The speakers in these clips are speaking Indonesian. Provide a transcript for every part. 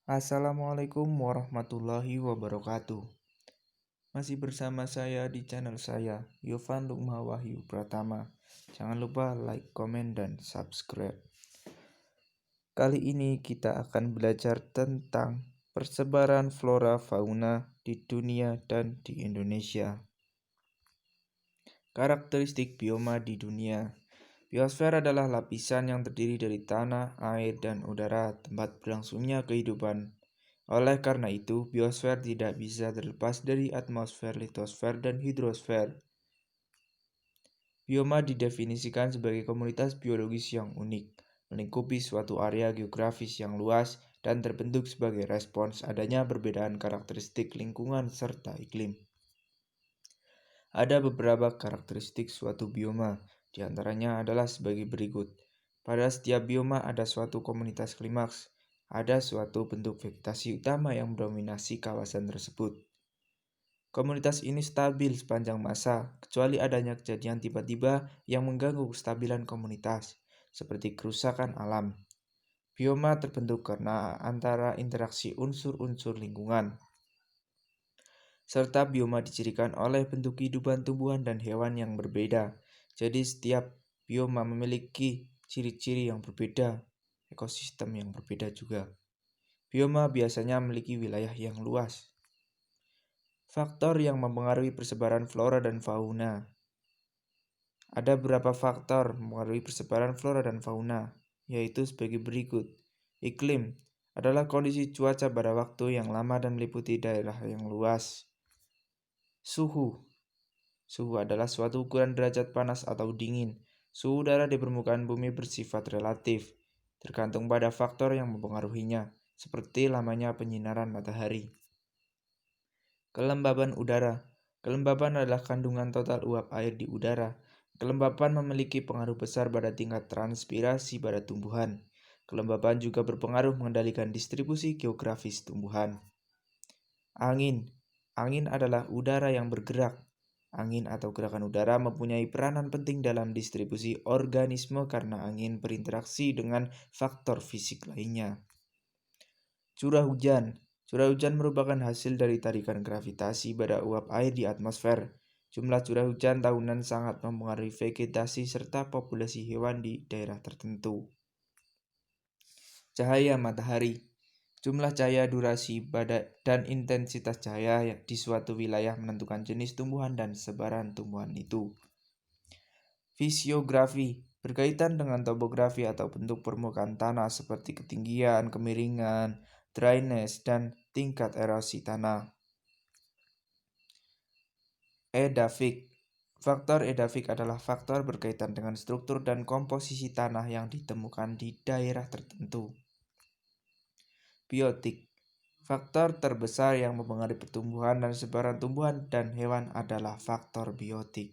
Assalamualaikum warahmatullahi wabarakatuh. Masih bersama saya di channel saya, Yovan Lukma Wahyu Pratama. Jangan lupa like, komen, dan subscribe. Kali ini kita akan belajar tentang persebaran flora fauna di dunia dan di Indonesia. Karakteristik bioma di dunia. Biosfer adalah lapisan yang terdiri dari tanah, air, dan udara, tempat berlangsungnya kehidupan. Oleh karena itu, biosfer tidak bisa terlepas dari atmosfer, litosfer, dan hidrosfer. Bioma didefinisikan sebagai komunitas biologis yang unik, melingkupi suatu area geografis yang luas, dan terbentuk sebagai respons adanya perbedaan karakteristik lingkungan serta iklim. Ada beberapa karakteristik suatu bioma, di antaranya adalah sebagai berikut. Pada setiap bioma ada suatu komunitas klimaks, ada suatu bentuk vegetasi utama yang mendominasi kawasan tersebut. Komunitas ini stabil sepanjang masa, kecuali adanya kejadian tiba-tiba yang mengganggu kestabilan komunitas, seperti kerusakan alam. Bioma terbentuk karena antara interaksi unsur-unsur lingkungan, serta bioma dicirikan oleh bentuk kehidupan tumbuhan dan hewan yang berbeda. Jadi setiap bioma memiliki ciri-ciri yang berbeda, ekosistem yang berbeda juga. Bioma biasanya memiliki wilayah yang luas. Faktor yang mempengaruhi persebaran flora dan fauna. Ada beberapa faktor mempengaruhi persebaran flora dan fauna, yaitu sebagai berikut. Iklim adalah kondisi cuaca pada waktu yang lama dan meliputi daerah yang luas. Suhu adalah suatu ukuran derajat panas atau dingin. Suhu udara di permukaan bumi bersifat relatif, tergantung pada faktor yang mempengaruhinya, seperti lamanya penyinaran matahari. Kelembaban udara. Kelembaban adalah kandungan total uap air di udara. Kelembaban memiliki pengaruh besar pada tingkat transpirasi pada tumbuhan. Kelembaban juga berpengaruh mengendalikan distribusi geografis tumbuhan. Angin. Angin adalah udara yang bergerak. Angin atau gerakan udara mempunyai peranan penting dalam distribusi organisme karena angin berinteraksi dengan faktor fisik lainnya. Curah hujan. Curah hujan merupakan hasil dari tarikan gravitasi pada uap air di atmosfer. Jumlah curah hujan tahunan sangat mempengaruhi vegetasi serta populasi hewan di daerah tertentu. Cahaya matahari. Jumlah cahaya, durasi, dan intensitas cahaya di suatu wilayah menentukan jenis tumbuhan dan sebaran tumbuhan itu. Fisiografi berkaitan dengan topografi atau bentuk permukaan tanah seperti ketinggian, kemiringan, dryness, dan tingkat erosi tanah. Edafik. Faktor edafik adalah faktor berkaitan dengan struktur dan komposisi tanah yang ditemukan di daerah tertentu. Biotik. Faktor terbesar yang mempengaruhi pertumbuhan dan sebaran tumbuhan dan hewan adalah faktor biotik.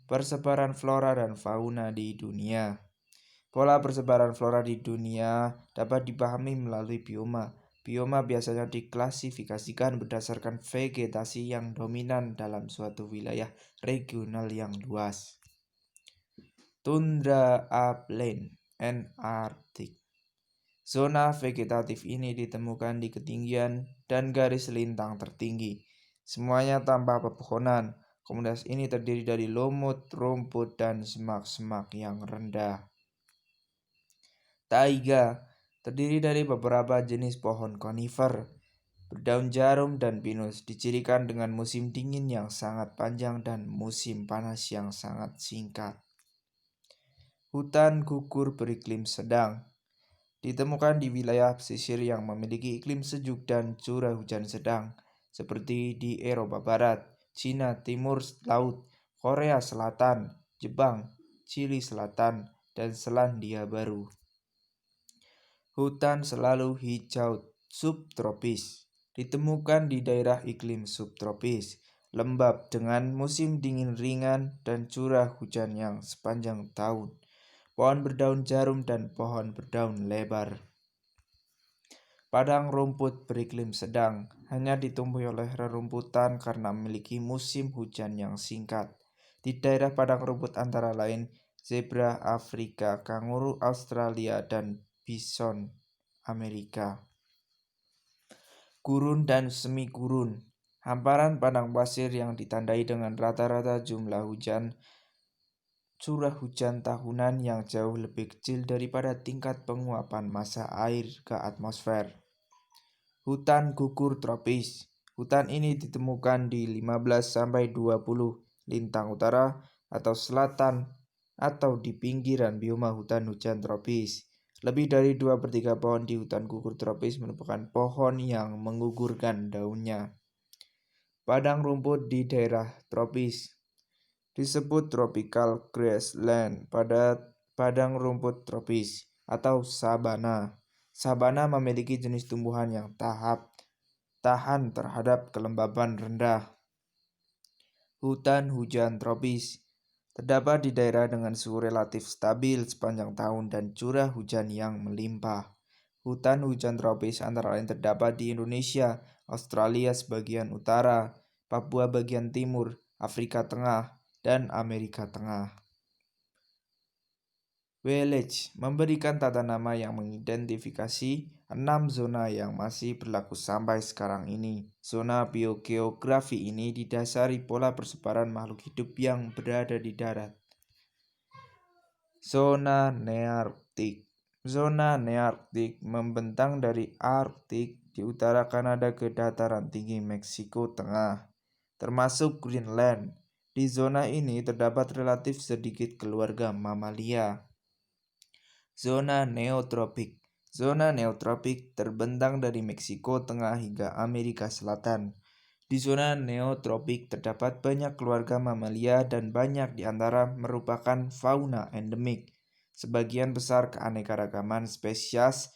Persebaran flora dan fauna di dunia. Pola persebaran flora di dunia dapat dipahami melalui bioma. Bioma biasanya diklasifikasikan berdasarkan vegetasi yang dominan dalam suatu wilayah regional yang luas. Tundra upland and Arctic. Zona vegetatif ini ditemukan di ketinggian dan garis lintang tertinggi. Semuanya tanpa pepohonan. Komunitas ini terdiri dari lumut, rumput, dan semak-semak yang rendah. Taiga terdiri dari beberapa jenis pohon konifer, berdaun jarum, dan pinus, dicirikan dengan musim dingin yang sangat panjang dan musim panas yang sangat singkat. Hutan gugur beriklim sedang ditemukan di wilayah pesisir yang memiliki iklim sejuk dan curah hujan sedang, seperti di Eropa Barat, Cina Timur Laut, Korea Selatan, Jepang, Chili Selatan, dan Selandia Baru. Hutan selalu hijau subtropis ditemukan di daerah iklim subtropis, lembab dengan musim dingin ringan dan curah hujan yang sepanjang tahun. Pohon berdaun jarum dan pohon berdaun lebar. Padang rumput beriklim sedang hanya ditumbuhi oleh rerumputan karena memiliki musim hujan yang singkat. Di daerah padang rumput antara lain zebra Afrika, kanguru Australia, dan bison Amerika. Gurun dan semi gurun. Hamparan padang pasir yang ditandai dengan rata-rata jumlah curah hujan tahunan yang jauh lebih kecil daripada tingkat penguapan massa air ke atmosfer. Hutan gugur tropis. Hutan ini ditemukan di 15-20 lintang utara atau selatan atau di pinggiran bioma hutan hujan tropis. Lebih dari 2/3 pohon di hutan gugur tropis merupakan pohon yang menggugurkan daunnya. Padang rumput di daerah tropis disebut tropical grassland pada padang rumput tropis atau sabana. Sabana memiliki jenis tumbuhan yang tahan terhadap kelembaban rendah. Hutan hujan tropis terdapat di daerah dengan suhu relatif stabil sepanjang tahun dan curah hujan yang melimpah. Hutan hujan tropis antara lain terdapat di Indonesia, Australia sebagian utara, Papua bagian timur, Afrika Tengah, dan Amerika Tengah. Village memberikan tata nama yang mengidentifikasi 6 zona yang masih berlaku sampai sekarang ini. Zona biogeografi ini didasari pola persebaran makhluk hidup yang berada di darat. Zona Nearktik. Zona Nearktik membentang dari Arktik di utara Kanada ke dataran tinggi Meksiko Tengah, termasuk Greenland. Di zona ini terdapat relatif sedikit keluarga mamalia. Zona Neotropik. Zona neotropik terbentang dari Meksiko Tengah hingga Amerika Selatan. Di zona neotropik terdapat banyak keluarga mamalia dan banyak di antara merupakan fauna endemik. Sebagian besar keanekaragaman spesies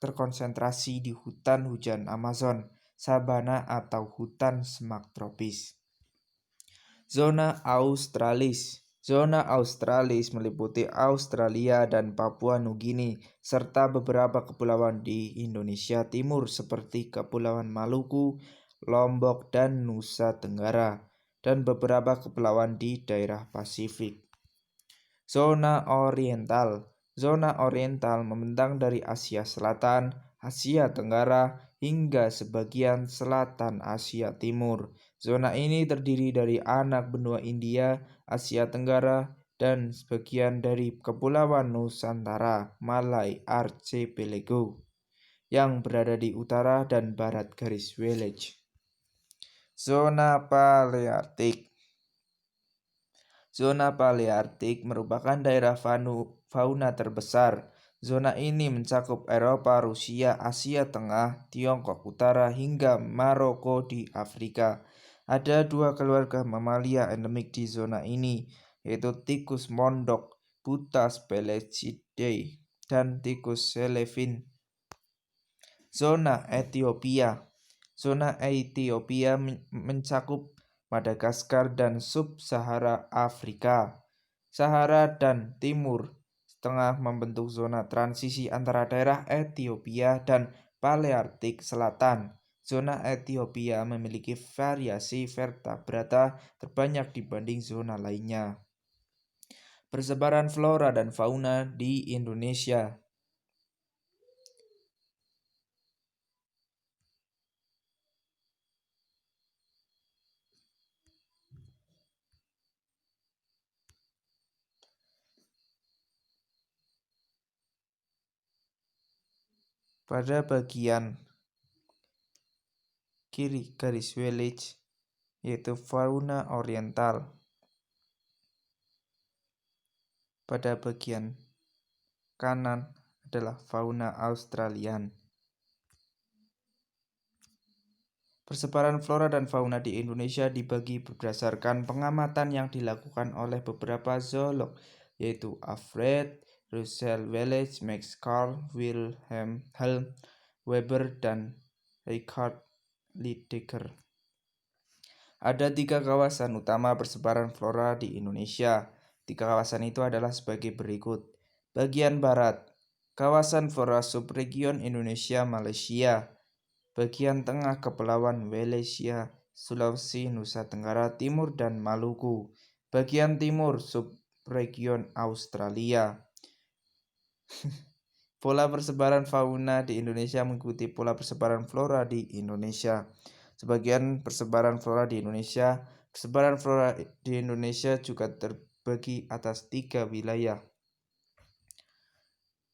terkonsentrasi di hutan hujan Amazon, sabana atau hutan semak tropis. Zona Australis. Zona Australis meliputi Australia dan Papua Nugini, serta beberapa kepulauan di Indonesia Timur seperti Kepulauan Maluku, Lombok, dan Nusa Tenggara, dan beberapa kepulauan di daerah Pasifik. Zona Oriental. Zona Oriental membentang dari Asia Selatan, Asia Tenggara, hingga sebagian selatan Asia Timur. Zona ini terdiri dari anak benua India, Asia Tenggara, dan sebagian dari Kepulauan Nusantara, Malay Archipelago, yang berada di utara dan barat garis Village. Zona Paleartik. Zona Paleartik merupakan daerah fauna terbesar. Zona ini mencakup Eropa, Rusia, Asia Tengah, Tiongkok Utara, hingga Maroko di Afrika. Ada 2 keluarga mamalia endemik di zona ini, yaitu tikus mondok Butas pelecidae dan tikus selevin. Zona Ethiopia. Zona Ethiopia mencakup Madagaskar dan Sub-Sahara Afrika. Sahara dan Timur Tengah membentuk zona transisi antara daerah Ethiopia dan Paleartik Selatan. Zona Ethiopia memiliki variasi vertebrata terbanyak dibanding zona lainnya. Persebaran flora dan fauna di Indonesia. Pada bagian kiri garis Village yaitu fauna oriental. Pada bagian kanan adalah fauna Australian. Persebaran flora dan fauna di Indonesia dibagi berdasarkan pengamatan yang dilakukan oleh beberapa zoolog, yaitu Alfred Russel Wallace, Max Carl, Wilhelm Weber, dan Richard Lydekker. Ada 3 kawasan utama persebaran flora di Indonesia. 3 kawasan itu adalah sebagai berikut. Bagian barat, kawasan flora subregion Indonesia Malaysia. Bagian tengah Kepulauan Wallacea, Sulawesi, Nusa Tenggara Timur, dan Maluku. Bagian timur subregion Australia. Pola persebaran fauna di Indonesia mengikuti pola persebaran flora di Indonesia. Persebaran flora di Indonesia juga terbagi atas 3 wilayah.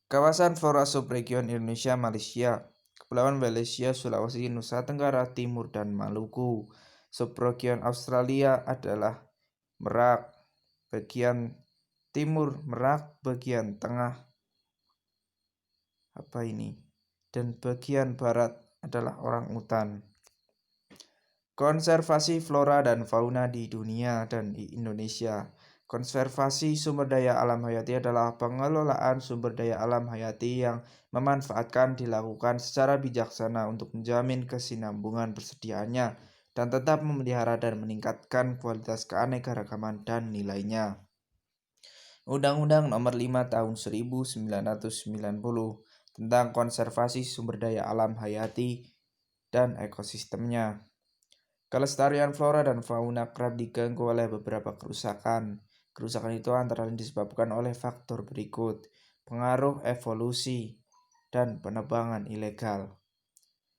Kawasan flora subregion Indonesia Malaysia, Kepulauan Malaysia, Sulawesi, Nusa Tenggara Timur, dan Maluku. Subregion Australia adalah Merak bagian timur, Merak bagian tengah, dan bagian barat adalah orangutan. Konservasi flora dan fauna di dunia dan di Indonesia. Konservasi sumber daya alam hayati adalah pengelolaan sumber daya alam hayati yang memanfaatkan dilakukan secara bijaksana untuk menjamin kesinambungan persediaannya dan tetap memelihara dan meningkatkan kualitas keanekaragaman dan nilainya. Undang-Undang Nomor 5 Tahun 1990 tentang konservasi sumber daya alam hayati dan ekosistemnya. Kelestarian flora dan fauna kerap diganggu oleh beberapa kerusakan. Kerusakan itu antara lain disebabkan oleh faktor berikut: pengaruh evolusi dan penebangan ilegal,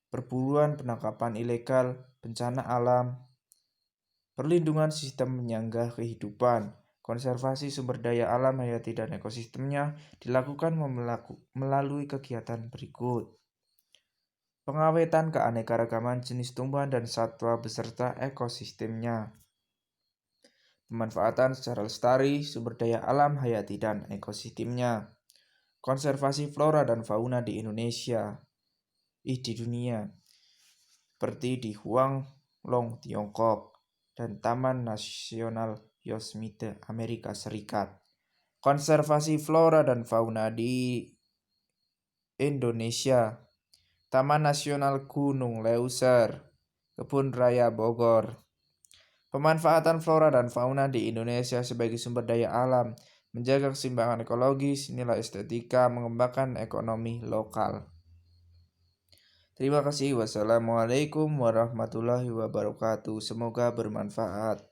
perburuan, penangkapan ilegal, bencana alam, perlindungan sistem penyangga kehidupan. Konservasi sumber daya alam hayati dan ekosistemnya dilakukan melalui kegiatan berikut: pengawetan keanekaragaman jenis tumbuhan dan satwa beserta ekosistemnya, pemanfaatan secara lestari sumber daya alam hayati dan ekosistemnya, konservasi flora dan fauna di Indonesia, di dunia, seperti di Huanglong, Tiongkok, dan Taman Nasional Yosemite, Amerika Serikat. Konservasi flora dan fauna di Indonesia, Taman Nasional Gunung Leuser, Kebun Raya Bogor. Pemanfaatan flora dan fauna di Indonesia sebagai sumber daya alam, menjaga keseimbangan ekologis, nilai estetika, mengembangkan ekonomi lokal. Terima kasih. Wassalamualaikum warahmatullahi wabarakatuh. Semoga bermanfaat.